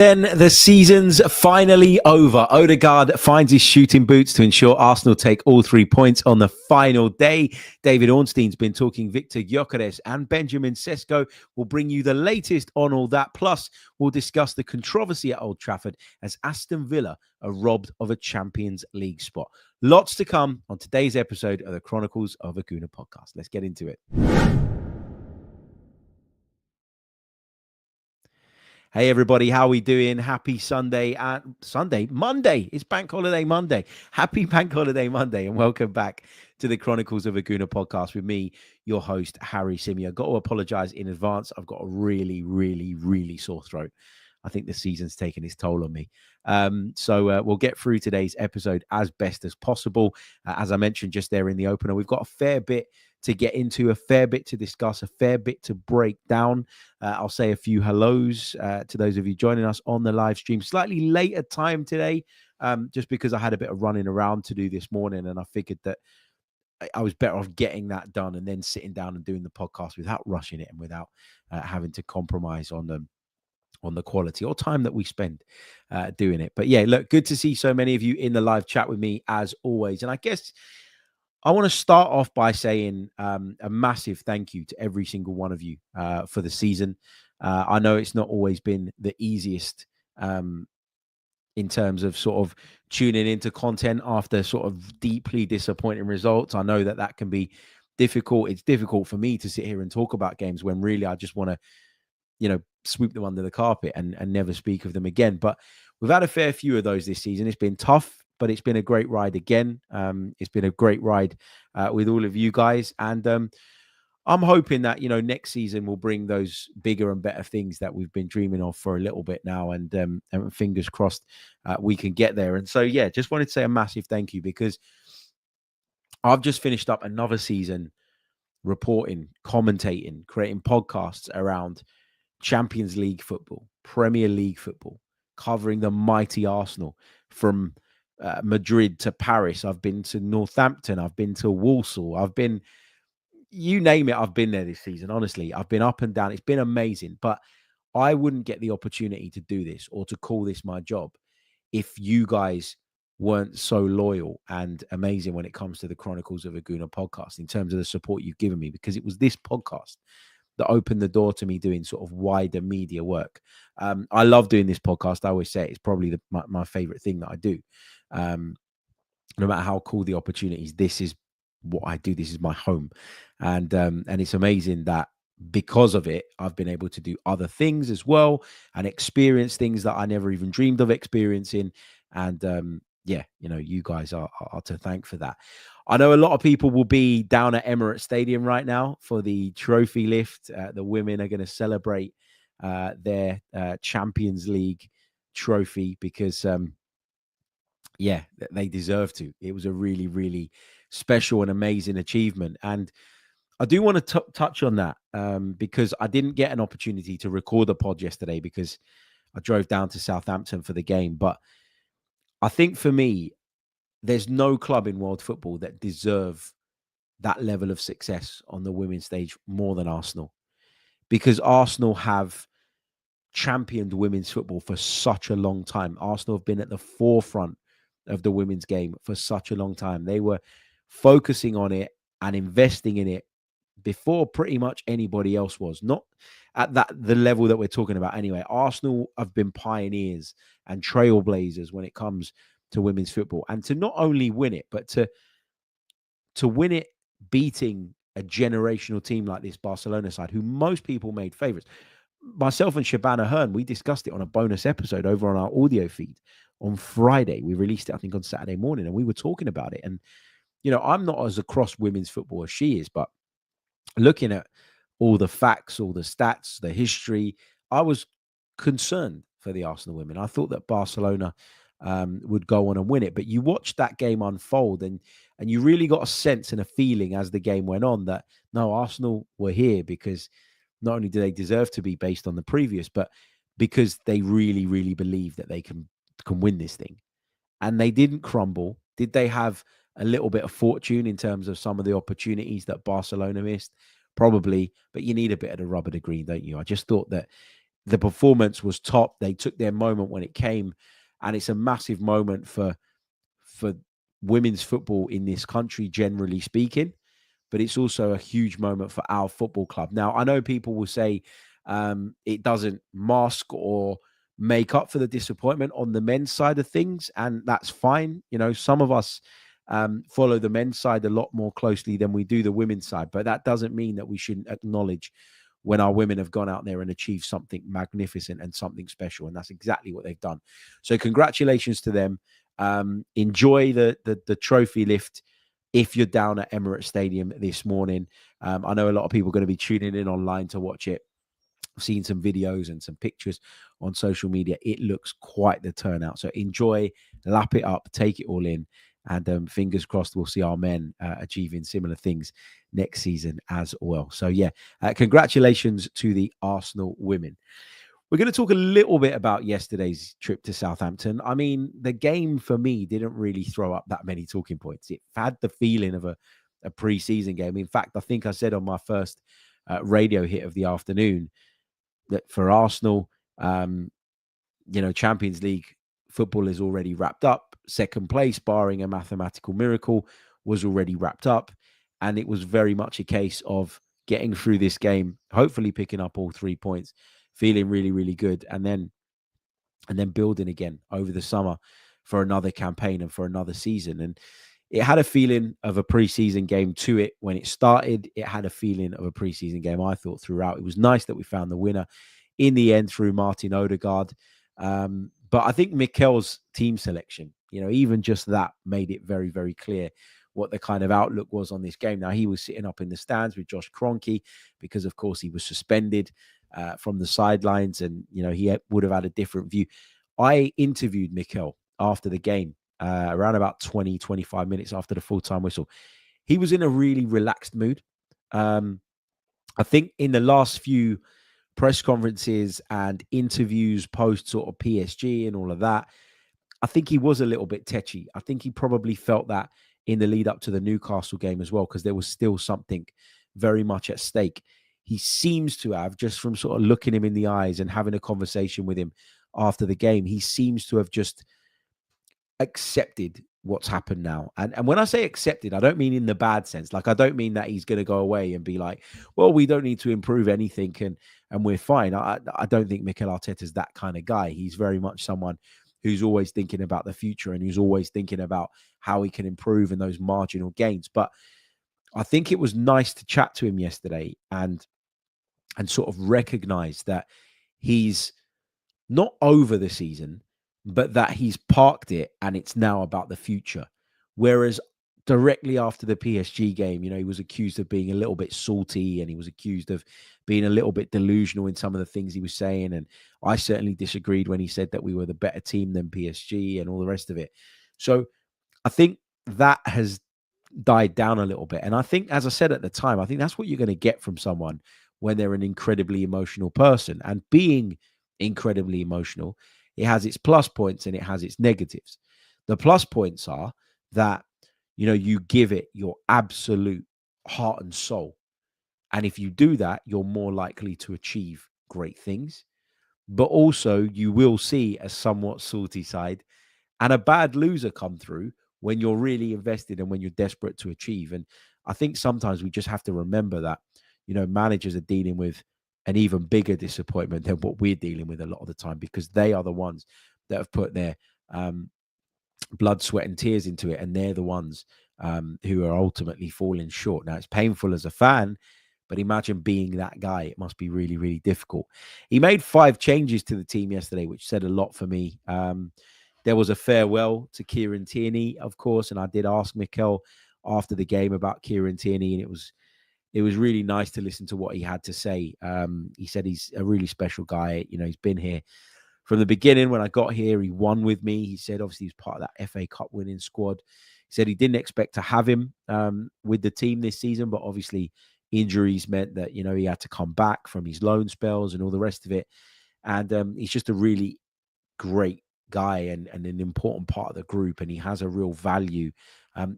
Then the season's finally over. Odegaard finds his shooting boots to ensure Arsenal take all 3 points on the final day. David Ornstein's been talking Viktor Gyökeres and Benjamin Sesko. Will bring you the latest on all that. Plus, we'll discuss the controversy at Old Trafford as Aston Villa are robbed of a Champions League spot. Lots to come on today's episode of the Chronicles of a Gooner podcast. Let's get into it. Hey everybody, how are we doing? Happy Monday. It's Bank Holiday Monday. Happy Bank Holiday Monday, and welcome back to the Chronicles of a Gooner podcast with me, your host, Harry Symeou. I've got to apologize in advance. I've got a really sore throat. I think the season's taken its toll on me. So we'll get through today's episode as best as possible. As I mentioned just there in the opener, we've got a fair bit to get into, a fair bit to discuss, a fair bit to break down. I'll say a few hellos to those of you joining us on the live stream. Slightly later time today, just because I had a bit of running around to do this morning, and I figured that I was better off getting that done and then sitting down and doing the podcast without rushing it and without having to compromise on the quality or time that we spend doing it. But yeah, look, good to see so many of you in the live chat with me as always. And I guess I want to start off by saying a massive thank you to every single one of you for the season. I know it's not always been the easiest in terms of sort of tuning into content after sort of deeply disappointing results. I know that can be difficult. It's difficult for me to sit here and talk about games when really I just want to, sweep them under the carpet and never speak of them again. But we've had a fair few of those this season. It's been tough, but it's been a great ride again. It's been a great ride with all of you guys. And I'm hoping that, next season will bring those bigger and better things that we've been dreaming of for a little bit now. And fingers crossed we can get there. And so, yeah, just wanted to say a massive thank you, because I've just finished up another season reporting, commentating, creating podcasts around Champions League football, Premier League football, covering the mighty Arsenal from Madrid to Paris. I've been to Southampton. I've been to Walsall. I've been, you name it, I've been there this season. Honestly, I've been up and down. It's been amazing. But I wouldn't get the opportunity to do this or to call this my job if you guys weren't so loyal and amazing when it comes to the Chronicles of a Gooner podcast in terms of the support you've given me, because it was this podcast that opened the door to me doing sort of wider media work. I love doing this podcast. I always say it's probably my favorite thing that I do. No matter how cool the opportunities, this is what I do. This is my home. And it's amazing that because of it, I've been able to do other things as well and experience things that I never even dreamed of experiencing. And you guys are to thank for that. I know a lot of people will be down at Emirates Stadium right now for the trophy lift. The women are going to celebrate their Champions League trophy because, they deserve to. It was a really special and amazing achievement. And I do want to touch on that because I didn't get an opportunity to record the pod yesterday because I drove down to Southampton for the game. But I think for me, there's no club in world football that deserve that level of success on the women's stage more than Arsenal, because Arsenal have championed women's football for such a long time. Arsenal have been at the forefront of the women's game for such a long time. They were focusing on it and investing in it before pretty much anybody else was. Not at the level that we're talking about anyway. Arsenal have been pioneers and trailblazers when it comes to women's football, and to not only win it, but to win it beating a generational team like this Barcelona side, who most people made favourites. Myself and Shabana Hearn, we discussed it on a bonus episode over on our audio feed on Friday. We released it, I think, on Saturday morning, and we were talking about it. And, I'm not as across women's football as she is, but looking at all the facts, all the stats, the history, I was concerned for the Arsenal women. I thought that Barcelona would go on and win it. But you watched that game unfold and you really got a sense and a feeling as the game went on that, no, Arsenal were here because not only do they deserve to be based on the previous, but because they really believe that they can win this thing. And they didn't crumble. Did they have a little bit of fortune in terms of some of the opportunities that Barcelona missed? Probably, but you need a bit of the rubber to green, don't you? I just thought that the performance was top. They took their moment when it came, and it's a massive moment for women's football in this country, generally speaking. But it's also a huge moment for our football club. Now, I know people will say it doesn't mask or make up for the disappointment on the men's side of things, and that's fine. You know, some of us follow the men's side a lot more closely than we do the women's side, but that doesn't mean that we shouldn't acknowledge when our women have gone out there and achieved something magnificent and something special, and that's exactly what they've done. So, congratulations to them. Enjoy the trophy lift if you're down at Emirates Stadium this morning. I know a lot of people are going to be tuning in online to watch it. I've seen some videos and some pictures on social media. It looks quite the turnout. So enjoy, lap it up, take it all in. And fingers crossed we'll see our men achieving similar things next season as well. So, yeah, congratulations to the Arsenal women. We're going to talk a little bit about yesterday's trip to Southampton. I mean, the game for me didn't really throw up that many talking points. It had the feeling of a pre-season game. In fact, I think I said on my first radio hit of the afternoon that for Arsenal, Champions League football is already wrapped up. Second place, barring a mathematical miracle, was already wrapped up. And it was very much a case of getting through this game, hopefully picking up all 3 points, feeling really, really good, and then building again over the summer for another campaign and for another season. And it had a feeling of a preseason game to it when it started. It had a feeling of a preseason game, I thought, throughout. It was nice that we found the winner in the end through Martin Odegaard. But I think Mikel's team selection, even just that made it very, very clear what the kind of outlook was on this game. Now, he was sitting up in the stands with Josh Kroenke because, of course, he was suspended from the sidelines, and, he would have had a different view. I interviewed Mikel after the game, around about 20, 25 minutes after the full-time whistle. He was in a really relaxed mood. I think in the last few press conferences and interviews post sort of PSG and all of that, I think he was a little bit tetchy. I think he probably felt that in the lead up to the Newcastle game as well, because there was still something very much at stake. He seems to have, just from sort of looking him in the eyes and having a conversation with him after the game, he seems to have just accepted what's happened now. And when I say accepted, I don't mean in the bad sense. Like, I don't mean that he's going to go away and be like, well, we don't need to improve anything and we're fine. I don't think Mikel Arteta is that kind of guy. He's very much someone who's always thinking about the future and who's always thinking about how he can improve in those marginal gains. But I think it was nice to chat to him yesterday and sort of recognize that he's not over the season, but that he's parked it and it's now about the future. Whereas directly after the PSG game, he was accused of being a little bit salty and he was accused of being a little bit delusional in some of the things he was saying. And I certainly disagreed when he said that we were the better team than PSG and all the rest of it. So I think that has died down a little bit. And I think, as I said at the time, I think that's what you're going to get from someone when they're an incredibly emotional person. And being incredibly emotional, it has its plus points and it has its negatives. The plus points are that, you give it your absolute heart and soul. And if you do that, you're more likely to achieve great things. But also you will see a somewhat salty side and a bad loser come through when you're really invested and when you're desperate to achieve. And I think sometimes we just have to remember that, managers are dealing with an even bigger disappointment than what we're dealing with a lot of the time, because they are the ones that have put their blood, sweat, and tears into it. And they're the ones who are ultimately falling short. Now, it's painful as a fan, but imagine being that guy. It must be really, really difficult. He made 5 changes to the team yesterday, which said a lot for me. There was a farewell to Kieran Tierney, of course, and I did ask Mikel after the game about Kieran Tierney, and it was really nice to listen to what he had to say. He said he's a really special guy. He's been here from the beginning. When I got here, he won with me. He said, obviously, he's part of that FA Cup winning squad. He said he didn't expect to have him with the team this season, but obviously injuries meant that, he had to come back from his loan spells and all the rest of it. And he's just a really great guy and an important part of the group. And he has a real value,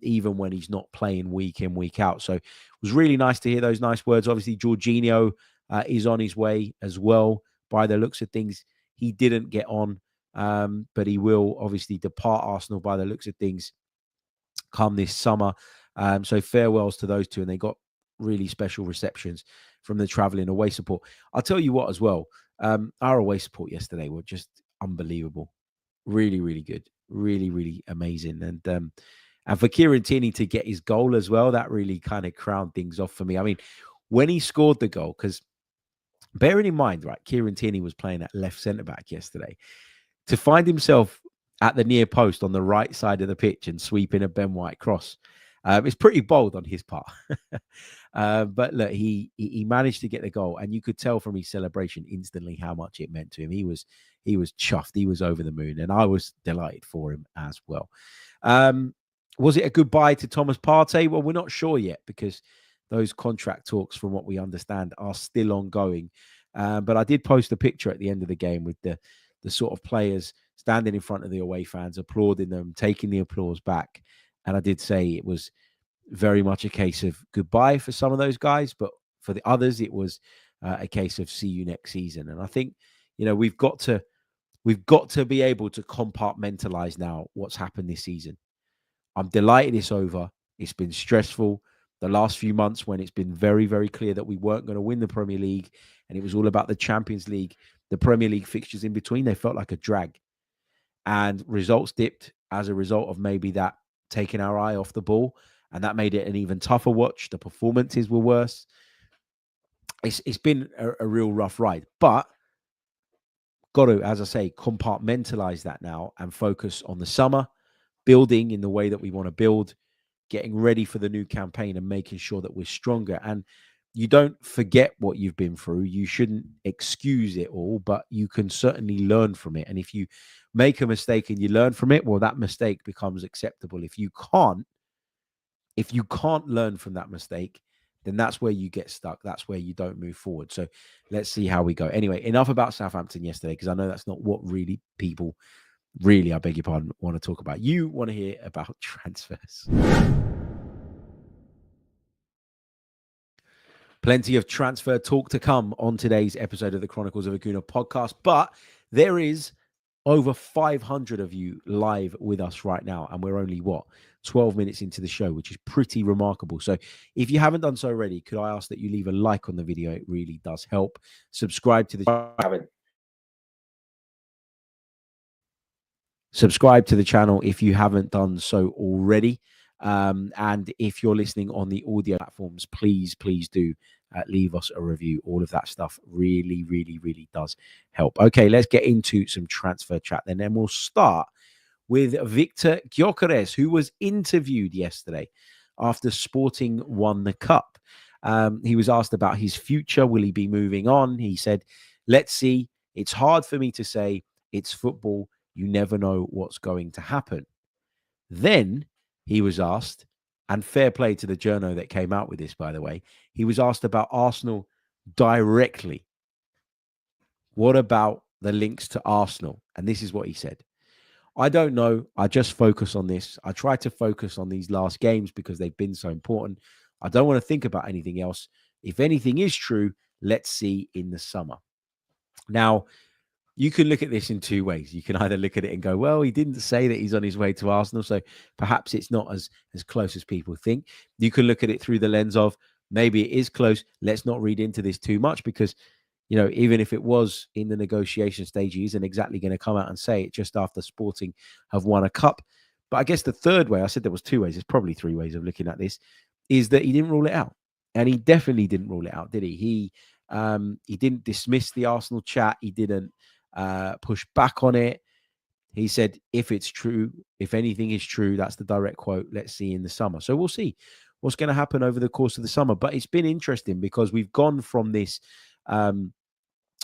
even when he's not playing week in, week out. So it was really nice to hear those nice words. Obviously, Jorginho is on his way as well. by the looks of things. He didn't get on, but he will obviously depart Arsenal by the looks of things come this summer. So farewells to those two, and they got really special receptions from the travelling away support. I'll tell you what as well, our away support yesterday were just unbelievable. Really, really good. Really, really amazing. And for Kieran Tierney to get his goal as well, that really kind of crowned things off for me. I mean, when he scored the goal, because bearing in mind, right, Kieran Tierney was playing at left centre-back yesterday. To find himself at the near post on the right side of the pitch and sweeping a Ben White cross, it's pretty bold on his part. But look, he managed to get the goal, and you could tell from his celebration instantly how much it meant to him. He was chuffed. He was over the moon, and I was delighted for him as well. Was it a goodbye to Thomas Partey? Well, we're not sure yet because those contract talks, from what we understand, are still ongoing. But I did post a picture at the end of the game with the sort of players standing in front of the away fans, applauding them, taking the applause back. And I did say it was very much a case of goodbye for some of those guys, but for the others, it was a case of see you next season. And I think, we've got to be able to compartmentalize now what's happened this season. I'm delighted it's over. It's been stressful the last few months when it's been very, very clear that we weren't going to win the Premier League, and it was all about the Champions League. The Premier League fixtures in between, they felt like a drag, and results dipped as a result of maybe that taking our eye off the ball, and that made it an even tougher watch. The performances were worse. It's been a real rough ride, but got to, as I say, compartmentalize that now and focus on the summer, building in the way that we want to build, getting ready for the new campaign and making sure that we're stronger. And you don't forget what you've been through. You shouldn't excuse it all, but you can certainly learn from it. And if you make a mistake and you learn from it, well, that mistake becomes acceptable. If you can't learn from that mistake, then that's where you get stuck. That's where you don't move forward. So let's see how we go. Anyway, enough about Southampton yesterday, because I know that's not what really people I beg your pardon, want to talk about. You want to hear about transfers. Plenty of transfer talk to come on today's episode of the Chronicles of a Gooner podcast, but there is over 500 of you live with us right now, and we're only 12 minutes into the show, which is pretty remarkable. So if you haven't done so already, could I ask that you leave a like on the video? It really does help. Subscribe to the channel if you haven't done so already. And if you're listening on the audio platforms, please do leave us a review. All of that stuff really, really, really does help. Okay, let's get into some transfer chat then. And we'll start with Viktor Gyökeres, who was interviewed yesterday after Sporting won the cup. He was asked about his future. Will he be moving on? He said, let's see. It's hard for me to say. It's football. You never know what's going to happen. Then he was asked, and fair play to the journo that came out with this, by the way, he was asked about Arsenal directly. What about the links to Arsenal? And this is what he said. I don't know. I just focus on this. I try to focus on these last games because they've been so important. I don't want to think about anything else. If anything is true, let's see in the summer. Now, you can look at this in two ways. You can either look at it and go, well, he didn't say that he's on his way to Arsenal, so perhaps it's not as close as people think. You can look at it through the lens of maybe it is close. Let's not read into this too much because, even if it was in the negotiation stage, he isn't exactly going to come out and say it just after Sporting have won a cup. But I guess the third way, I said there was two ways, there's probably three ways of looking at this, is that he didn't rule it out. And he definitely didn't rule it out, did he? He didn't dismiss the Arsenal chat. He didn't push back on it. He said, if it's true, if anything is true, that's the direct quote, let's see in the summer. So we'll see what's going to happen over the course of the summer. But it's been interesting because we've gone from this,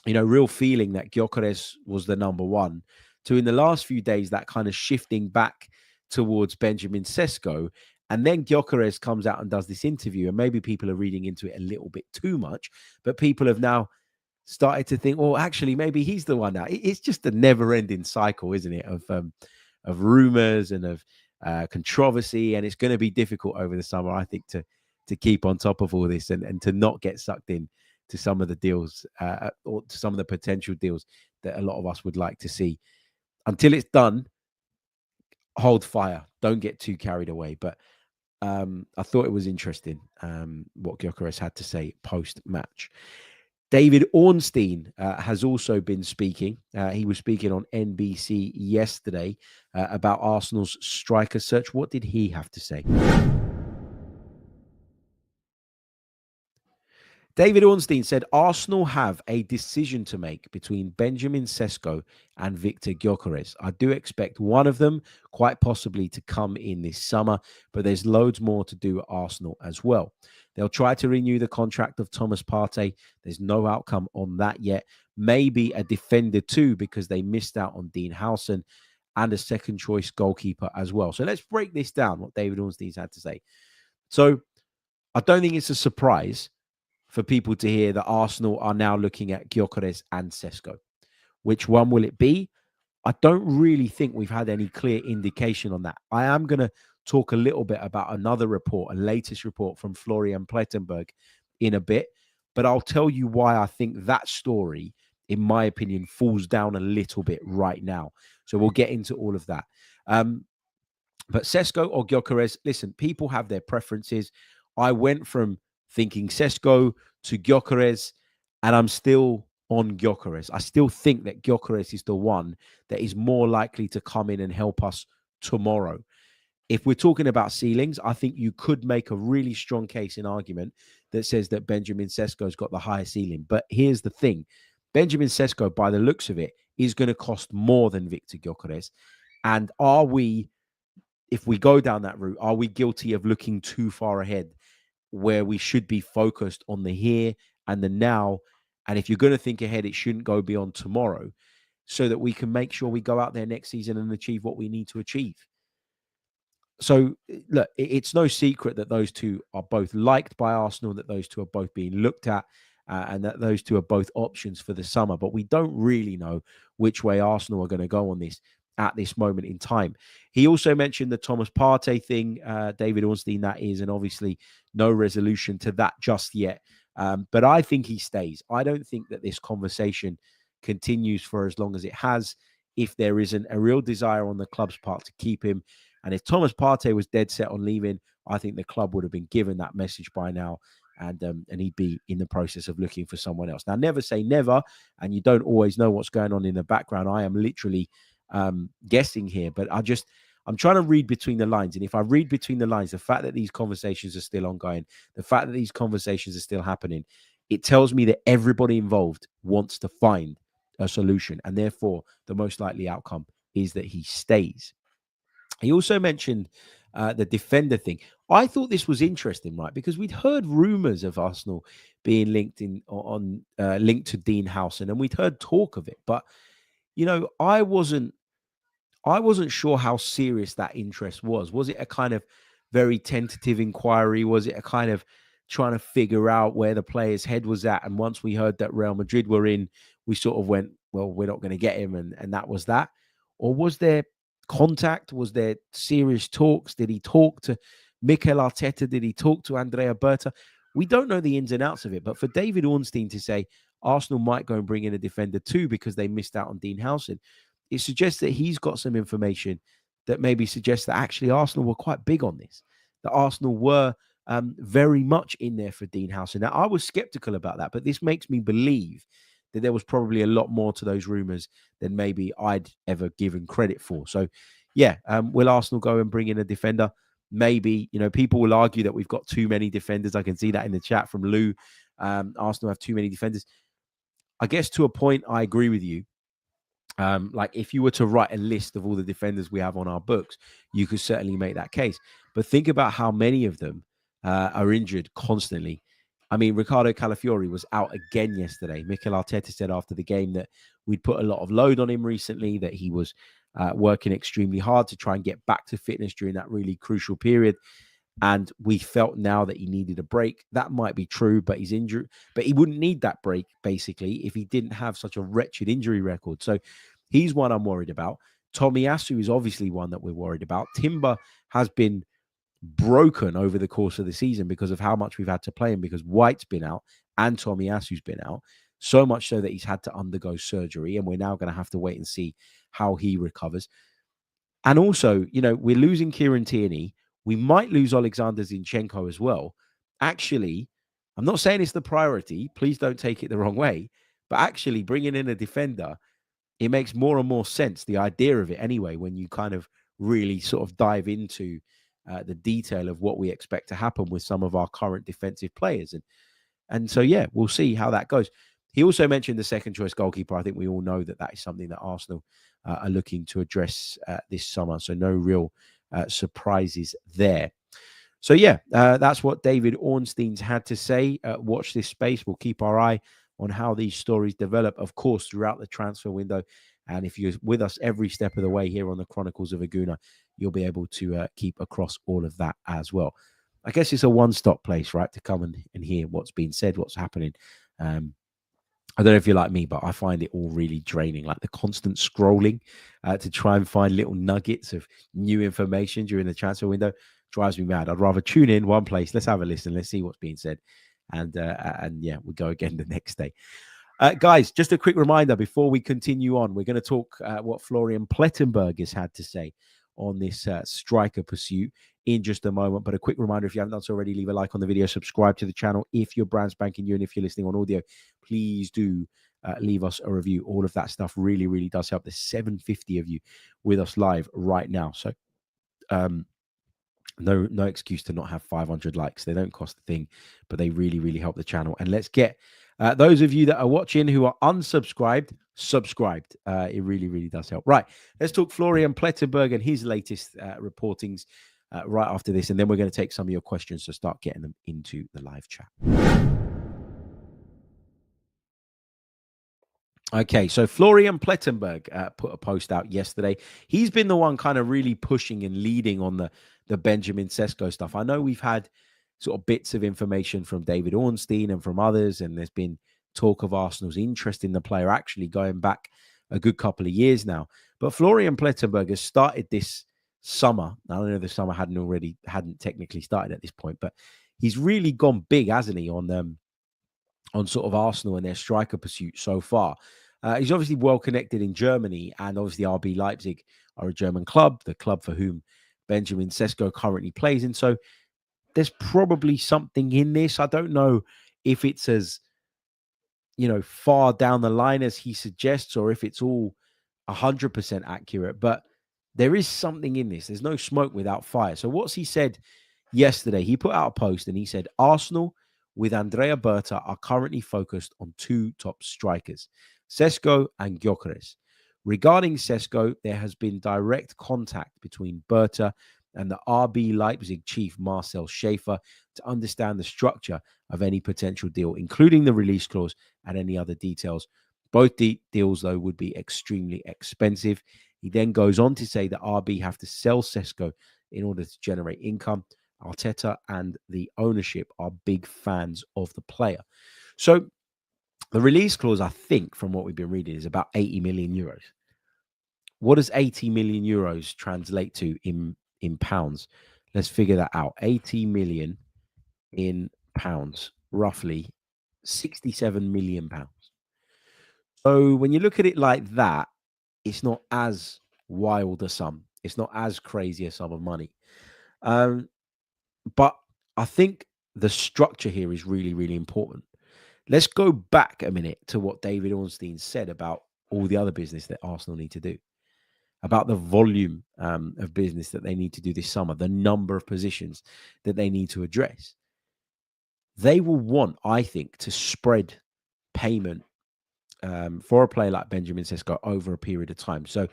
real feeling that Gyökeres was the number one to in the last few days, that kind of shifting back towards Benjamin Sesko. And then Gyökeres comes out and does this interview, and maybe people are reading into it a little bit too much, but people have now started to think, well, actually, maybe he's the one now. It's just a never-ending cycle, isn't it, of rumors and of controversy, and it's going to be difficult over the summer, I think, to keep on top of all this and to not get sucked in to some of the deals or to some of the potential deals that a lot of us would like to see. Until it's done, hold fire. Don't get too carried away. But I thought it was interesting what Gyökeres had to say post-match. David Ornstein has also been speaking. He was speaking on NBC yesterday about Arsenal's striker search. What did he have to say? David Ornstein said Arsenal have a decision to make between Benjamin Sesko and Viktor Gyökeres. I do expect one of them quite possibly to come in this summer, but there's loads more to do at Arsenal as well. They'll try to renew the contract of Thomas Partey. There's no outcome on that yet. Maybe a defender too, because they missed out on Dean Howson and a second choice goalkeeper as well. So let's break this down, what David Ornstein's had to say. So I don't think it's a surprise for people to hear that Arsenal are now looking at Gyökeres and Sesko. Which one will it be? I don't really think we've had any clear indication on that. I am going to talk a little bit about another report, a latest report from Florian Plettenberg in a bit, but I'll tell you why I think that story, in my opinion, falls down a little bit right now. So we'll get into all of that. But Sesko or Gyökeres, listen, people have their preferences. I went from thinking Sesko to Gyökeres, and I'm still on Gyökeres. I still think that Gyökeres is the one that is more likely to come in and help us tomorrow. If we're talking about ceilings, I think you could make a really strong case in argument that says that Benjamin Sesko's got the higher ceiling. But here's the thing. Benjamin Sesko, by the looks of it, is going to cost more than Viktor Gyökeres. And are we, if we go down that route, are we guilty of looking too far ahead where we should be focused on the here and the now? And if you're going to think ahead, it shouldn't go beyond tomorrow so that we can make sure we go out there next season and achieve what we need to achieve. So, look, it's no secret that those two are both liked by Arsenal, that those two are both being looked at, and that those two are both options for the summer. But we don't really know which way Arsenal are going to go on this at this moment in time. He also mentioned the Thomas Partey thing, David Ornstein, that is, and obviously no resolution to that just yet. But I think he stays. I don't think that this conversation continues for as long as it has if there isn't a real desire on the club's part to keep him. And if Thomas Partey was dead set on leaving, I think the club would have been given that message by now, and he'd be in the process of looking for someone else. Now, never say never, and you don't always know what's going on in the background. I am literally guessing here, but I'm trying to read between the lines. And if I read between the lines, the fact that these conversations are still ongoing, the fact that these conversations are still happening, it tells me that everybody involved wants to find a solution, and therefore the most likely outcome is that he stays. He also mentioned the defender thing. I thought this was interesting, right? Because we'd heard rumors of Arsenal being linked to Dean Howson, and we'd heard talk of it. But you know, I wasn't sure how serious that interest was. Was it a kind of very tentative inquiry? Was it a kind of trying to figure out where the player's head was at? And once we heard that Real Madrid were in, we sort of went, well, we're not going to get him, and that was that. Or was there contact? Was there serious talks? Did he talk to Mikel Arteta? Did he talk to Andrea Berta? We don't know the ins and outs of it. But for David Ornstein to say Arsenal might go and bring in a defender too because they missed out on Dean Howson, it suggests that he's got some information that maybe suggests that actually Arsenal were quite big on this, that Arsenal were very much in there for Dean Howson. Now, I was skeptical about that, but this makes me believe that there was probably a lot more to those rumors than maybe I'd ever given credit for. So, yeah, will Arsenal go and bring in a defender? Maybe. You know, people will argue that we've got too many defenders. I can see that in the chat from Lou. Arsenal have too many defenders. I guess to a point, I agree with you. Like if you were to write a list of all the defenders we have on our books, you could certainly make that case. But think about how many of them are injured constantly. I mean, Ricardo Calafiori was out again yesterday. Mikel Arteta said after the game that we'd put a lot of load on him recently, that he was working extremely hard to try and get back to fitness during that really crucial period. And we felt now that he needed a break. That might be true, but he's injured. But he wouldn't need that break, basically, if he didn't have such a wretched injury record. So he's one I'm worried about. Tomiyasu is obviously one that we're worried about. Timber has been broken over the course of the season because of how much we've had to play him, because White's been out and Tomiyasu's been out, so much so that he's had to undergo surgery, and we're now going to have to wait and see how he recovers. And also, we're losing Kieran Tierney. We might lose Alexander Zinchenko as well. Actually, I'm not saying it's the priority. Please don't take it the wrong way. But actually, bringing in a defender, it makes more and more sense, the idea of it anyway, when you kind of really sort of dive into the detail of what we expect to happen with some of our current defensive players. And so, yeah, we'll see how that goes. He also mentioned the second choice goalkeeper. I think we all know that is something that Arsenal are looking to address this summer. So no real surprises there. So, yeah, that's what David Ornstein's had to say. Watch this space. We'll keep our eye on how these stories develop, of course, throughout the transfer window. And if you're with us every step of the way here on the Chronicles of a Gooner, you'll be able to keep across all of that as well. I guess it's a one-stop place, right, to come and hear what's being said, what's happening. I don't know if you're like me, but I find it all really draining, like the constant scrolling to try and find little nuggets of new information during the transfer window drives me mad. I'd rather tune in one place, let's have a listen, let's see what's being said, and yeah, we go again the next day. Guys, just a quick reminder before we continue on, we're going to talk what Florian Plettenberg has had to say on this striker pursuit in just a moment. But a quick reminder, if you haven't done so already, leave a like on the video, subscribe to the channel. If you're brand spanking new and if you're listening on audio, please do leave us a review. All of that stuff really, really does help. There's 750 of you with us live right now. So no excuse to not have 500 likes. They don't cost a thing, but they really, really help the channel. And let's get those of you that are watching who are unsubscribed, subscribed. It really, really does help. Right. Let's talk Florian Plettenberg and his latest reportings right after this. And then we're going to take some of your questions to start getting them into the live chat. Okay, so Florian Plettenberg put a post out yesterday. He's been the one kind of really pushing and leading on the Benjamin Sesko stuff. I know we've had sort of bits of information from David Ornstein and from others, and there's been talk of Arsenal's interest in the player actually going back a good couple of years now. But Florian Plettenberg has started this summer. I don't know if the summer hadn't technically started at this point, but he's really gone big, hasn't he, on sort of Arsenal and their striker pursuit so far. He's obviously well connected in Germany, and obviously RB Leipzig are a German club, the club for whom Benjamin Sesko currently plays in. So there's probably something in this. I don't know if it's as, far down the line as he suggests, or if it's all 100% accurate, but there is something in this. There's no smoke without fire. So what's he said yesterday? He put out a post and he said, Arsenal with Andrea Berta are currently focused on two top strikers, Sesko and Gyökeres. Regarding Sesko, there has been direct contact between Berta and the RB Leipzig chief, Marcel Schäfer, to understand the structure of any potential deal, including the release clause and any other details. Both deals, though, would be extremely expensive. He then goes on to say that RB have to sell Sesko in order to generate income. Arteta and the ownership are big fans of the player. So the release clause, I think, from what we've been reading, is about 80 million euros. What does 80 million euros translate to in pounds? Let's figure that out. 80 million in pounds, roughly 67 million pounds. So when you look at it like that, it's not as wild a sum. It's not as crazy a sum of money. But I think the structure here is really, really important. Let's go back a minute to what David Ornstein said about all the other business that Arsenal need to do, about the volume of business that they need to do this summer, the number of positions that they need to address. They will want, I think, to spread payment for a player like Benjamin Sesko over a period of time. So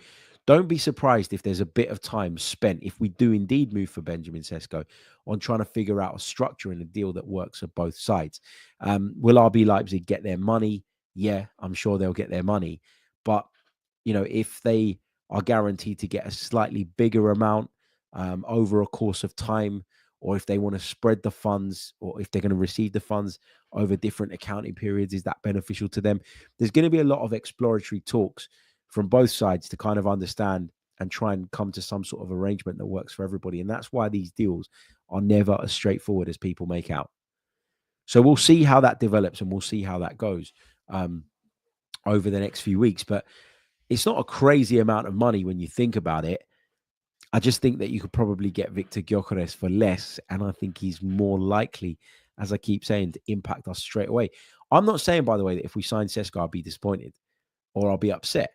don't be surprised if there's a bit of time spent, if we do indeed move for Benjamin Sesko, on trying to figure out a structure and a deal that works for both sides. Will RB Leipzig get their money? Yeah, I'm sure they'll get their money. But, if they are guaranteed to get a slightly bigger amount over a course of time, or if they want to spread the funds, or if they're going to receive the funds over different accounting periods, is that beneficial to them? There's going to be a lot of exploratory talks from both sides to kind of understand and try and come to some sort of arrangement that works for everybody. And that's why these deals are never as straightforward as people make out. So we'll see how that develops and we'll see how that goes over the next few weeks. But it's not a crazy amount of money when you think about it. I just think that you could probably get Viktor Gyökeres for less, and I think he's more likely, as I keep saying, to impact us straight away. I'm not saying, by the way, that if we sign Sesko, I'll be disappointed or I'll be upset,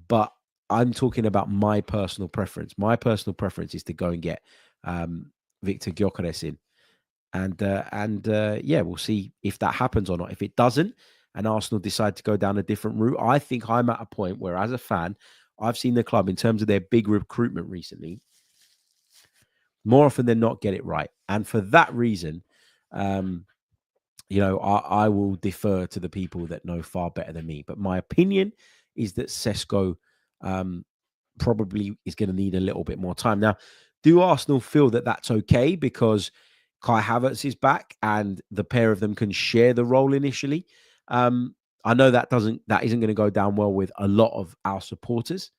but I'm talking about my personal preference. My personal preference is to go and get Viktor Gyökeres in, and yeah, we'll see if that happens or not. If it doesn't, and Arsenal decide to go down a different route, I think I'm at a point where, as a fan, I've seen the club in terms of their big recruitment recently, more often than not, get it right. And for that reason, I will defer to the people that know far better than me. But my opinion is that Sesko probably is going to need a little bit more time. Now, do Arsenal feel that that's okay because Kai Havertz is back and the pair of them can share the role initially? I know that isn't going to go down well with a lot of our supporters,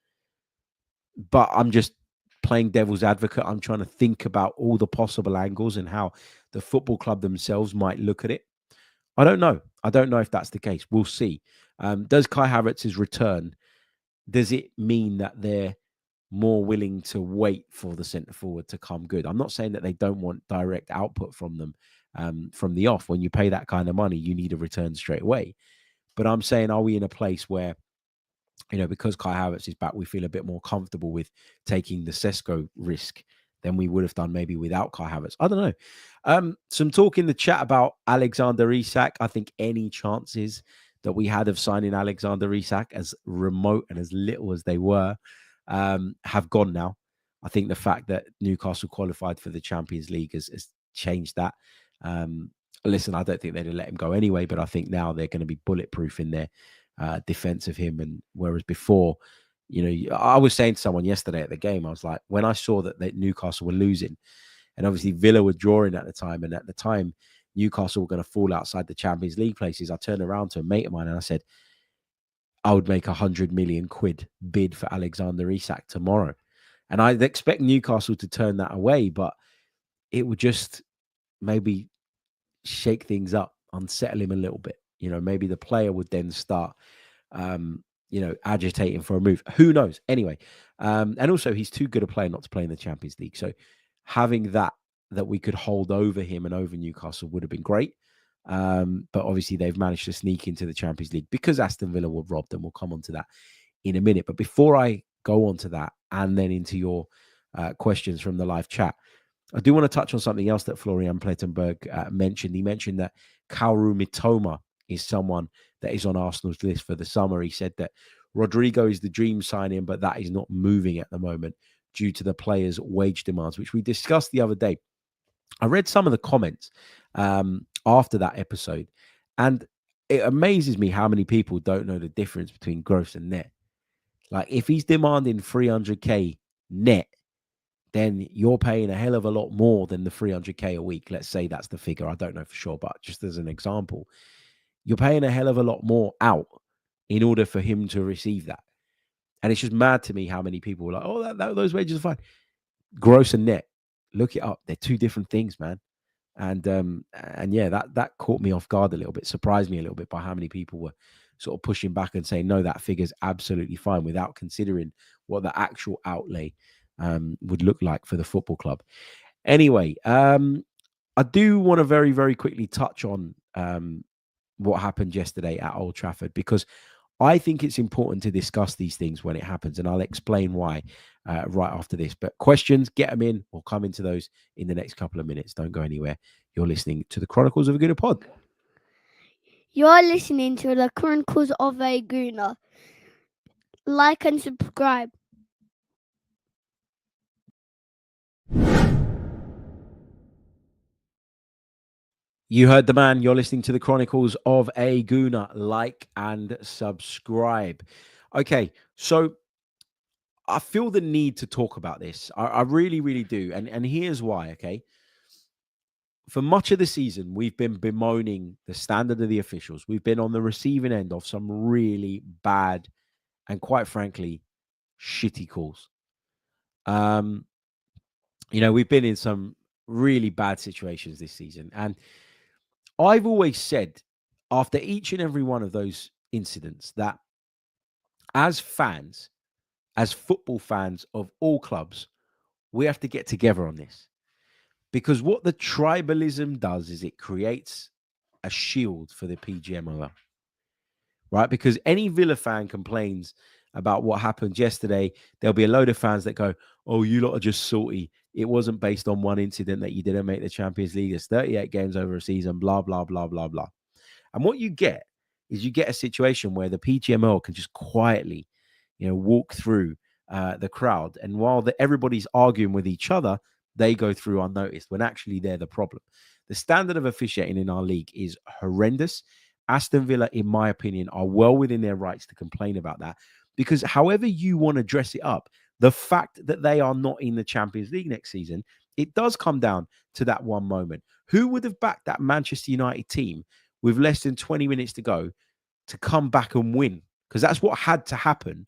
but I'm just playing devil's advocate. I'm trying to think about all the possible angles and how the football club themselves might look at it. I don't know. I don't know if that's the case. We'll see. Does Kai Havertz's return, does it mean that they're more willing to wait for the centre forward to come good? I'm not saying that they don't want direct output from them from the off. When you pay that kind of money, you need a return straight away. But I'm saying, are we in a place where, because Kai Havertz is back, we feel a bit more comfortable with taking the Sesko risk than we would have done maybe without Kai Havertz? I don't know. Some talk in the chat about Alexander Isak. I think any chances that we had of signing Alexander Isak, as remote and as little as they were, have gone now. I think the fact that Newcastle qualified for the Champions League has changed that. Listen, I don't think they'd have let him go anyway, but I think now they're going to be bulletproof in their defense of him. And whereas before, I was saying to someone yesterday at the game, I was like, when I saw that Newcastle were losing, and obviously Villa were drawing at the time, and at the time Newcastle were going to fall outside the Champions League places, I turned around to a mate of mine and I said, I would make 100 million quid bid for Alexander Isak tomorrow. And I'd expect Newcastle to turn that away, but it would just maybe shake things up, unsettle him a little bit. Maybe the player would then start, agitating for a move. Who knows? Anyway, and also he's too good a player not to play in the Champions League. So having that we could hold over him and over Newcastle would have been great. But obviously they've managed to sneak into the Champions League because Aston Villa were robbed, and we'll come on to that in a minute. But before I go on to that and then into your questions from the live chat, I do want to touch on something else that Florian Plettenberg mentioned. He mentioned that Kaoru Mitoma is someone that is on Arsenal's list for the summer. He said that Rodrigo is the dream signing, but that is not moving at the moment due to the players' wage demands, which we discussed the other day. I read some of the comments after that episode, and it amazes me how many people don't know the difference between gross and net. Like, if he's demanding 300k net, then you're paying a hell of a lot more than the 300k a week. Let's say that's the figure. I don't know for sure, but just as an example, you're paying a hell of a lot more out in order for him to receive that. And it's just mad to me how many people were like, oh, those wages are fine. Gross and net, look it up. They're two different things, man. And yeah, that caught me off guard a little bit, surprised me a little bit by how many people were sort of pushing back and saying, no, that figure's absolutely fine, without considering what the actual outlay would look like for the football club. Anyway, I do want to very, very quickly touch on what happened yesterday at Old Trafford, because I think it's important to discuss these things when it happens, and I'll explain why right after this. But questions, get them in. We'll come into those in the next couple of minutes. Don't go anywhere. You're listening to the Chronicles of a Gooner pod. You're listening to the Chronicles of a Gooner. Like and subscribe. You heard the man. You're listening to the Chronicles of a Gooner. Like and subscribe. Okay, so I feel the need to talk about this. I really, really do. And here's why, okay? For much of the season, we've been bemoaning the standard of the officials. We've been on the receiving end of some really bad and, quite frankly, shitty calls. We've been in some really bad situations this season. And I've always said after each and every one of those incidents that as fans, as football fans of all clubs, we have to get together on this. Because what the tribalism does is it creates a shield for the PGMOL, right? Because any Villa fan complains about what happened yesterday, there'll be a load of fans that go, "Oh, you lot are just salty. It wasn't based on one incident that you didn't make the Champions League. It's 38 games over a season, blah, blah, blah, blah, blah." And what you get is you get a situation where the PGMOL can just quietly, walk through the crowd. And while everybody's arguing with each other, they go through unnoticed when actually they're the problem. The standard of officiating in our league is horrendous. Aston Villa, in my opinion, are well within their rights to complain about that because however you want to dress it up, the fact that they are not in the Champions League next season, it does come down to that one moment. Who would have backed that Manchester United team with less than 20 minutes to go to come back and win? Because that's what had to happen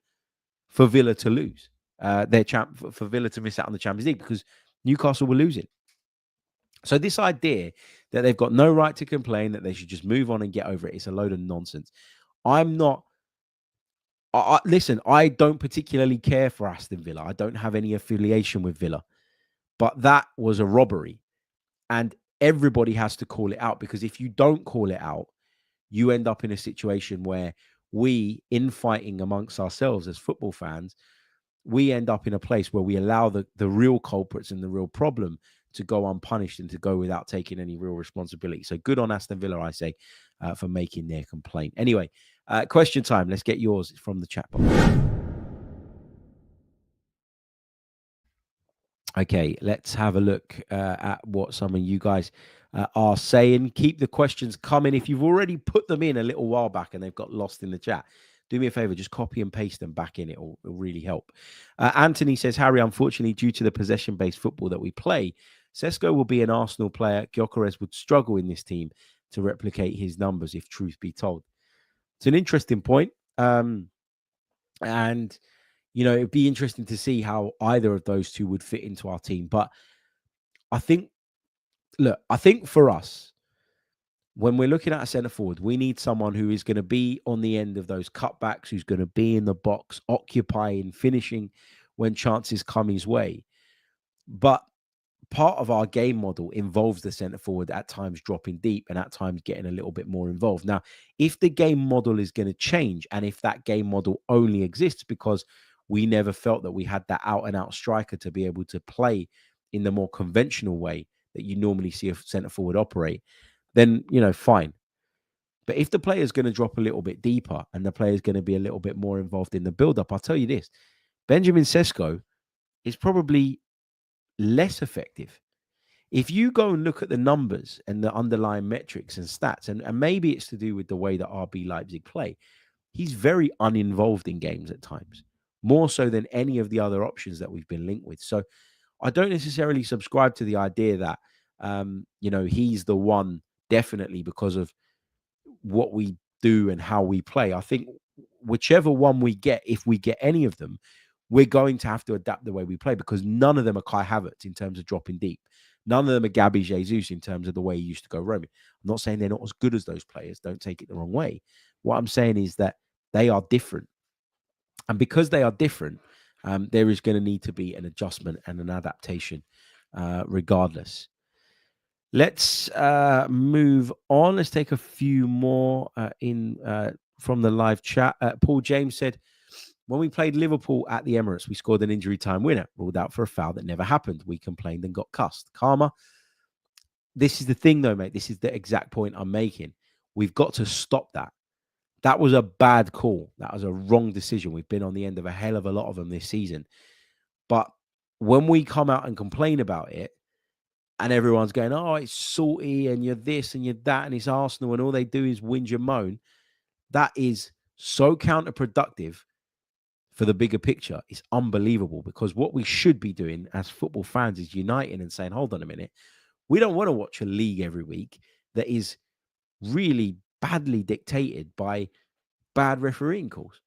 for Villa to lose for Villa to miss out on the Champions League because Newcastle were losing. So this idea that they've got no right to complain, that they should just move on and get over it, it's a load of nonsense. Listen, I don't particularly care for Aston Villa. I don't have any affiliation with Villa. But that was a robbery. And everybody has to call it out because if you don't call it out, you end up in a situation where we, infighting amongst ourselves as football fans, we end up in a place where we allow the real culprits and the real problem to go unpunished and to go without taking any real responsibility. So good on Aston Villa, I say, for making their complaint. Anyway, question time. Let's get yours from the chat box. Okay, let's have a look at what some of you guys are saying. Keep the questions coming. If you've already put them in a little while back and they've got lost in the chat, do me a favor, just copy and paste them back in. It'll really help. Anthony says, Harry, unfortunately, due to the possession-based football that we play, Sesko will be an Arsenal player. Gyökeres would struggle in this team to replicate his numbers, if truth be told. It's an interesting point. And, it'd be interesting to see how either of those two would fit into our team. But I think for us, when we're looking at a centre forward, we need someone who is going to be on the end of those cutbacks, who's going to be in the box, occupying, finishing when chances come his way. But part of our game model involves the centre forward at times dropping deep and at times getting a little bit more involved. Now, if the game model is going to change and if that game model only exists because we never felt that we had that out-and-out striker to be able to play in the more conventional way that you normally see a centre forward operate, then, fine. But if the player is going to drop a little bit deeper and the player is going to be a little bit more involved in the build-up, I'll tell you this, Benjamin Sesko is probably less effective. If you go and look at the numbers and the underlying metrics and stats, and maybe it's to do with the way that RB Leipzig play, he's very uninvolved in games at times, more so than any of the other options that we've been linked with. So I don't necessarily subscribe to the idea that, he's the one definitely because of what we do and how we play. I think whichever one we get, if we get any of them, we're going to have to adapt the way we play because none of them are Kai Havertz in terms of dropping deep. None of them are Gabby Jesus in terms of the way he used to go roaming. I'm not saying they're not as good as those players. Don't take it the wrong way. What I'm saying is that they are different. And because they are different, there is going to need to be an adjustment and an adaptation regardless. Let's move on. Let's take a few more from the live chat. Paul James said, when we played Liverpool at the Emirates, we scored an injury time winner, ruled out for a foul that never happened. We complained and got cussed. Karma. This is the thing, though, mate. This is the exact point I'm making. We've got to stop that. That was a bad call. That was a wrong decision. We've been on the end of a hell of a lot of them this season. But when we come out and complain about it, and everyone's going, oh, it's salty, and you're this and you're that, and it's Arsenal, and all they do is whinge and moan, that is so counterproductive for the bigger picture. It's unbelievable because what we should be doing as football fans is uniting and saying, hold on a minute, we don't want to watch a league every week that is really badly dictated by bad refereeing calls.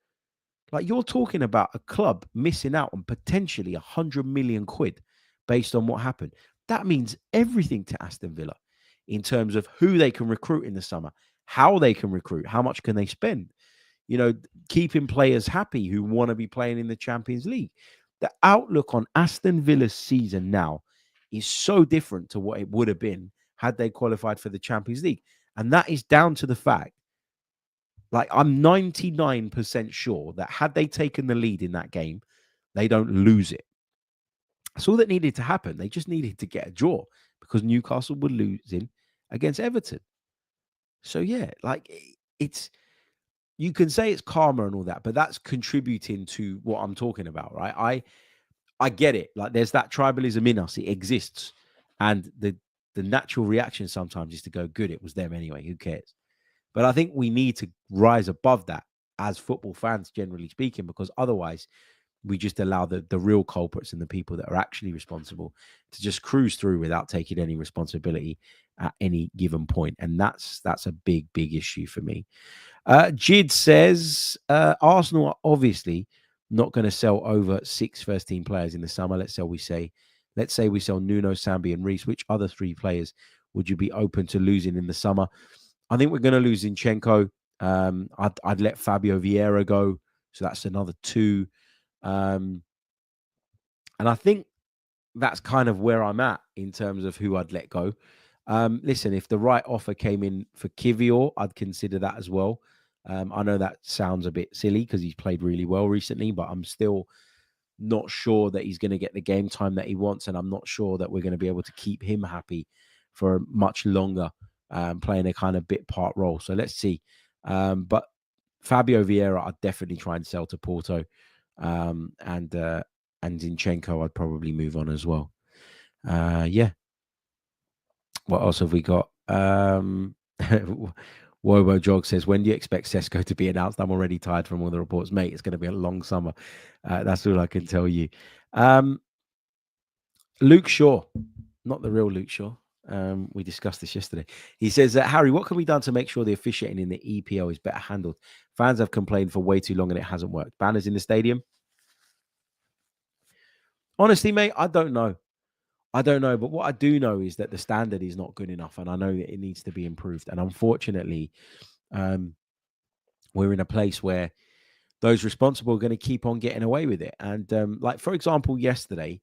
Like, you're talking about a club missing out on potentially 100 million quid based on what happened. That means everything to Aston Villa. in terms of who they can recruit in the summer, how they can recruit, how much can they spend, keeping players happy who want to be playing in the Champions League. The outlook on Aston Villa's season now is so different to what it would have been had they qualified for the Champions League. And that is down to the fact, like, I'm 99% sure that had they taken the lead in that game, they don't lose it. That's all that needed to happen. They just needed to get a draw because Newcastle were losing against Everton. So, yeah, like, you can say it's karma and all that, but that's contributing to what I'm talking about, right? I get it. Like, there's that tribalism in us. It exists. And the natural reaction sometimes is to go, good, it was them anyway. Who cares? But I think we need to rise above that as football fans, generally speaking, because otherwise we just allow the real culprits and the people that are actually responsible to just cruise through without taking any responsibility at any given point. And that's a big, big issue for me. Jid says, Arsenal are obviously not going to sell over 6 first-team players in the summer. Let's say we sell Nuno, Sambi, and Reece. Which other 3 players would you be open to losing in the summer? I think we're going to lose Zinchenko. I'd let Fabio Vieira go. So that's another 2. And I think that's kind of where I'm at in terms of who I'd let go. Listen, if the right offer came in for Kivior, I'd consider that as well. I know that sounds a bit silly because he's played really well recently, but I'm still not sure that he's going to get the game time that he wants. And I'm not sure that we're going to be able to keep him happy for much longer, playing a kind of bit part role. So let's see. But Fabio Vieira, I'd definitely try and sell to Porto. And Zinchenko, I'd probably move on as well. Yeah. What else have we got? Wobo Jog says, when do you expect Sesko to be announced? I'm already tired from all the reports. Mate, it's going to be a long summer. That's all I can tell you. Luke Shaw, not the real Luke Shaw. We discussed this yesterday. He says, Harry, what can be done to make sure the officiating in the EPL is better handled? Fans have complained for way too long and it hasn't worked. Banners in the stadium? Honestly, mate, I don't know. But what I do know is that the standard is not good enough, and I know that it needs to be improved. And unfortunately, we're in a place where those responsible are going to keep on getting away with it. And like, for example, yesterday,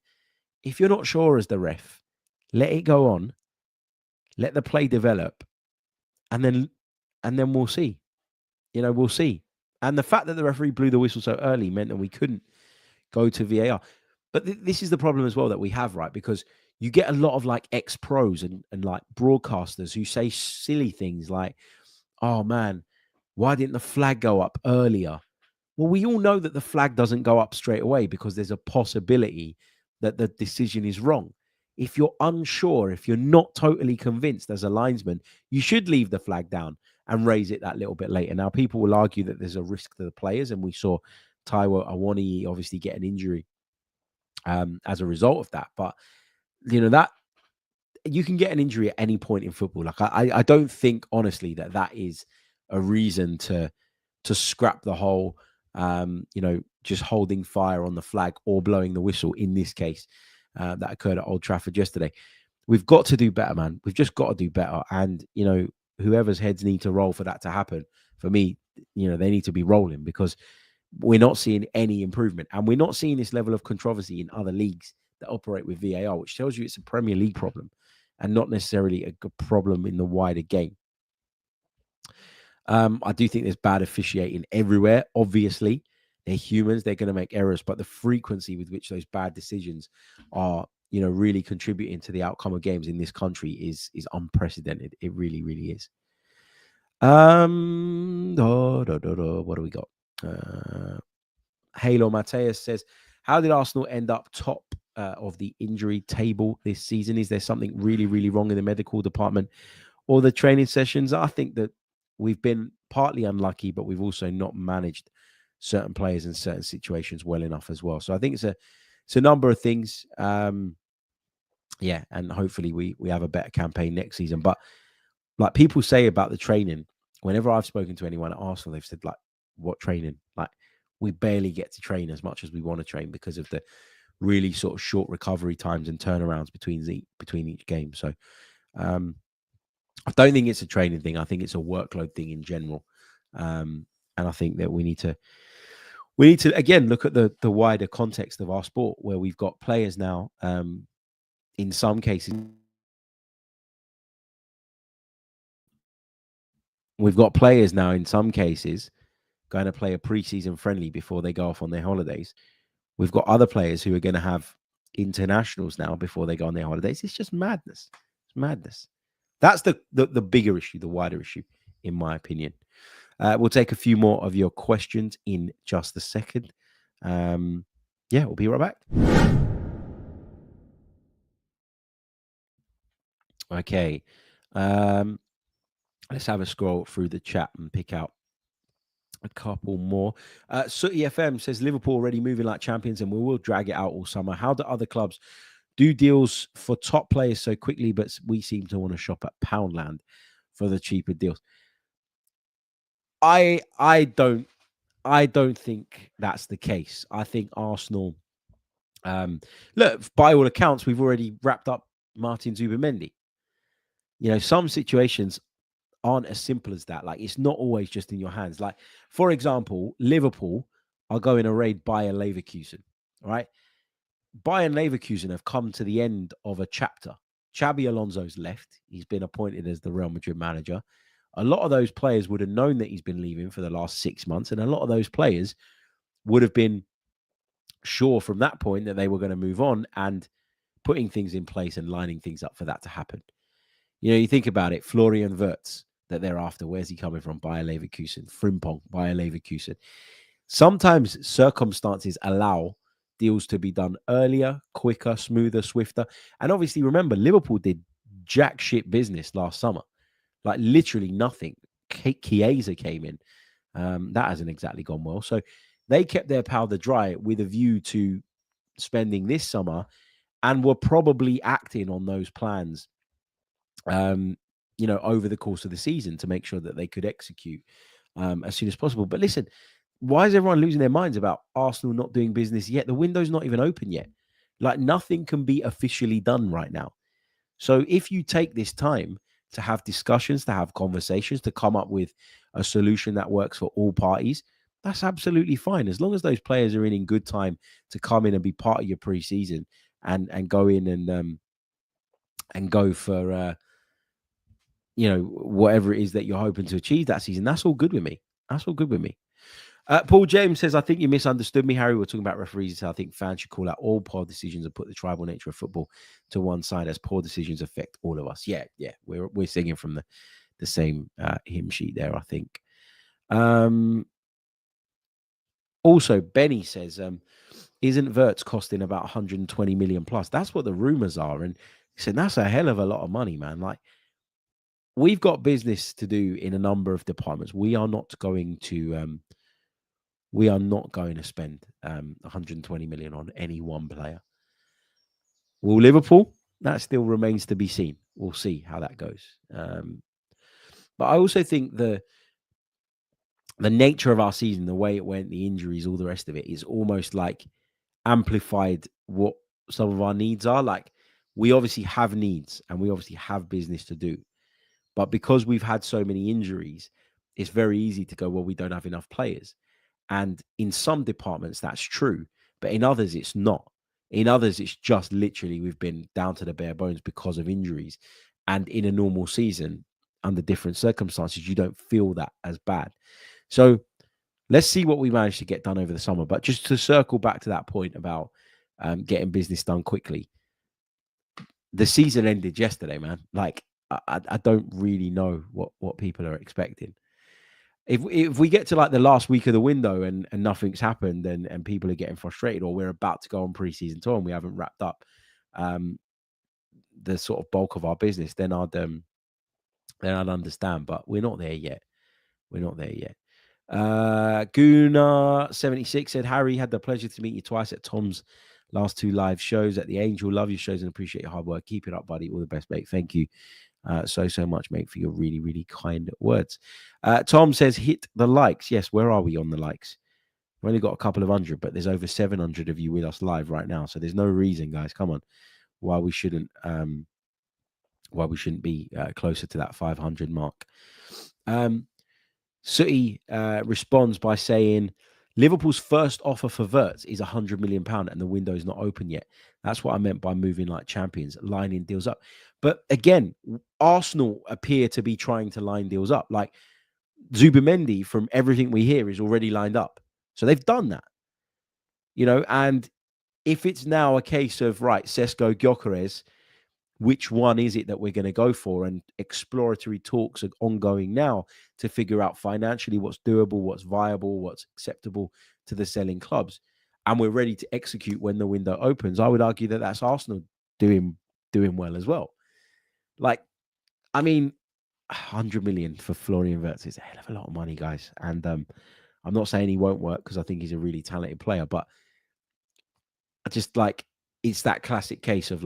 if you're not sure as the ref, let it go on, let the play develop, and then we'll see. We'll see. And the fact that the referee blew the whistle so early meant that we couldn't go to VAR. But this is the problem as well that we have, right? Because you get a lot of like ex-pros and like broadcasters who say silly things like, oh man, why didn't the flag go up earlier? Well, we all know that the flag doesn't go up straight away because there's a possibility that the decision is wrong. If you're unsure, if you're not totally convinced as a linesman, you should leave the flag down and raise it that little bit later. Now, people will argue that there's a risk to the players, and we saw Taiwo Awoniyi obviously get an injury as a result of that. But that you can get an injury at any point in football. Like I don't think honestly that is a reason to scrap the whole just holding fire on the flag or blowing the whistle in this case that occurred at Old Trafford yesterday. We've got to do better, man. We've just got to do better. And whoever's heads need to roll for that to happen, for me, they need to be rolling, because we're not seeing any improvement, and we're not seeing this level of controversy in other leagues that operate with VAR, which tells you it's a Premier League problem and not necessarily a good problem in the wider game. I do think there's bad officiating everywhere. Obviously, they're humans; they're going to make errors, but the frequency with which those bad decisions are, really contributing to the outcome of games in this country is unprecedented. It really, really is. What do we got? Halo Mateus says, how did Arsenal end up top of the injury table this season? Is there something really, really wrong in the medical department or the training sessions? I think that we've been partly unlucky, but we've also not managed certain players in certain situations well enough as well. So I think it's a number of things. Yeah, and hopefully we have a better campaign next season. But like people say about the training, whenever I've spoken to anyone at Arsenal, they've said, like, what training? Like, we barely get to train as much as we want to train because of the really sort of short recovery times and turnarounds between each game. So, I don't think it's a training thing. I think it's a workload thing in general. And I think that we need to again look at the wider context of our sport, where we've got players now, in some cases, going to play a preseason friendly before they go off on their holidays. We've got other players who are going to have internationals now before they go on their holidays. It's just madness. It's madness. That's the bigger issue, the wider issue, in my opinion. We'll take a few more of your questions in just a second. We'll be right back. Okay. Let's have a scroll through the chat and pick out a couple more. Sooty FM says Liverpool already moving like champions and we will drag it out all summer. How do other clubs do deals for top players so quickly, but we seem to want to shop at Poundland for the cheaper deals? I don't think that's the case. I think Arsenal, look, by all accounts, we've already wrapped up Martin Zubimendi. You know, some situations aren't as simple as that. Like, it's not always just in your hands. Like, for example, Liverpool are going to raid Bayer Leverkusen, right? Bayer Leverkusen have come to the end of a chapter. Xabi Alonso's left. He's been appointed as the Real Madrid manager. A lot of those players would have known that he's been leaving for the last 6 months, and a lot of those players would have been sure from that point that they were going to move on and putting things in place and lining things up for that to happen. You know, you think about it, Florian Wirtz, that they're after, where's he coming from? Bayer Leverkusen. Frimpong, Bayer Leverkusen. Sometimes circumstances allow deals to be done earlier, quicker, smoother, swifter. And obviously, remember, Liverpool did jack shit business last summer. Like, literally nothing. Chiesa came in. That hasn't exactly gone well. So they kept their powder dry with a view to spending this summer and were probably acting on those plans, over the course of the season to make sure that they could execute as soon as possible. But listen, why is everyone losing their minds about Arsenal not doing business yet? The window's not even open yet. Like, nothing can be officially done right now. So if you take this time to have discussions, to have conversations, to come up with a solution that works for all parties, that's absolutely fine. As long as those players are in good time to come in and be part of your preseason and go in and go for whatever it is that you're hoping to achieve that season, that's all good with me. That's all good with me. Paul James says, I think you misunderstood me, Harry. We're talking about referees. I think fans should call out all poor decisions and put the tribal nature of football to one side, as poor decisions affect all of us. Yeah. We're singing from the same hymn sheet there, I think. Also, Benny says, isn't Wirtz costing about 120 million plus? That's what the rumors are. And he said, that's a hell of a lot of money, man. Like, we've got business to do in a number of departments. We are not going to spend 120 million on any one player. Will Liverpool? That still remains to be seen. We'll see how that goes. But I also think the nature of our season, the way it went, the injuries, all the rest of it, is almost like amplified what some of our needs are. Like, we obviously have needs and we obviously have business to do. But because we've had so many injuries, it's very easy to go, well, we don't have enough players. And in some departments, that's true. But in others, it's not. In others, it's just literally we've been down to the bare bones because of injuries. And in a normal season, under different circumstances, you don't feel that as bad. So let's see what we manage to get done over the summer. But just to circle back to that point about getting business done quickly, the season ended yesterday, man. Like, I don't really know what people are expecting. If we get to like the last week of the window and nothing's happened and people are getting frustrated, or we're about to go on preseason tour and we haven't wrapped up the sort of bulk of our business, then I'd understand. But we're not there yet. Guna76 said, Harry, had the pleasure to meet you twice at Tom's last 2 live shows at the Angel. Love your shows and appreciate your hard work. Keep it up, buddy. All the best, mate. Thank you so much, mate, for your really, really kind words. Tom says, hit the likes. Yes, where are we on the likes? We've only got a couple of hundred, but there's over 700 of you with us live right now. So there's no reason, guys, come on, why we shouldn't why we shouldn't be closer to that 500 mark. Sooty responds by saying, Liverpool's first offer for Wirtz is £100 million and the window is not open yet. That's what I meant by moving like champions, lining deals up. But again, Arsenal appear to be trying to line deals up. Like Zubimendi, from everything we hear, is already lined up. So they've done that, and if it's now a case of, right, Sesko, Gyökeres, which one is it that we're going to go for? And exploratory talks are ongoing now to figure out financially what's doable, what's viable, what's acceptable to the selling clubs. And we're ready to execute when the window opens. I would argue that that's Arsenal doing well as well. Like, I mean, 100 million for Florian Wirtz is a hell of a lot of money, guys. And I'm not saying he won't work, because I think he's a really talented player, but I just it's that classic case of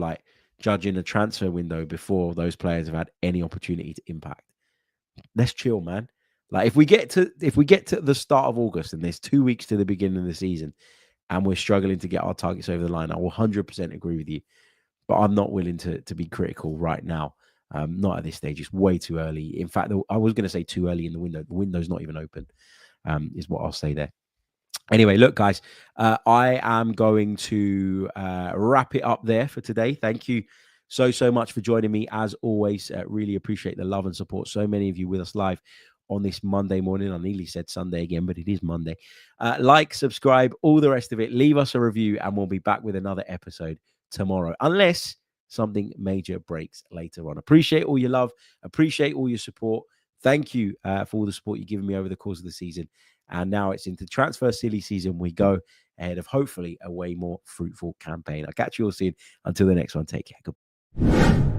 judging a transfer window before those players have had any opportunity to impact. Let's chill, man. Like if we get to the start of August and there's 2 weeks to the beginning of the season and we're struggling to get our targets over the line, I will 100% agree with you. But I'm not willing to be critical right now. Not at this stage. It's way too early. In fact, I was going to say too early in the window. The window's not even open, is what I'll say there. Anyway, look, guys, I am going to wrap it up there for today. Thank you so much for joining me. As always, really appreciate the love and support. So many of you with us live on this Monday morning. I nearly said Sunday again, but it is Monday. Like, subscribe, all the rest of it. Leave us a review, and we'll be back with another episode tomorrow, unless something major breaks later on. Appreciate all your love. Appreciate all your support. Thank you for all the support you've given me over the course of the season. And now it's into transfer silly season. We go ahead of hopefully a way more fruitful campaign. I'll catch you all soon. Until the next one, take care. Goodbye.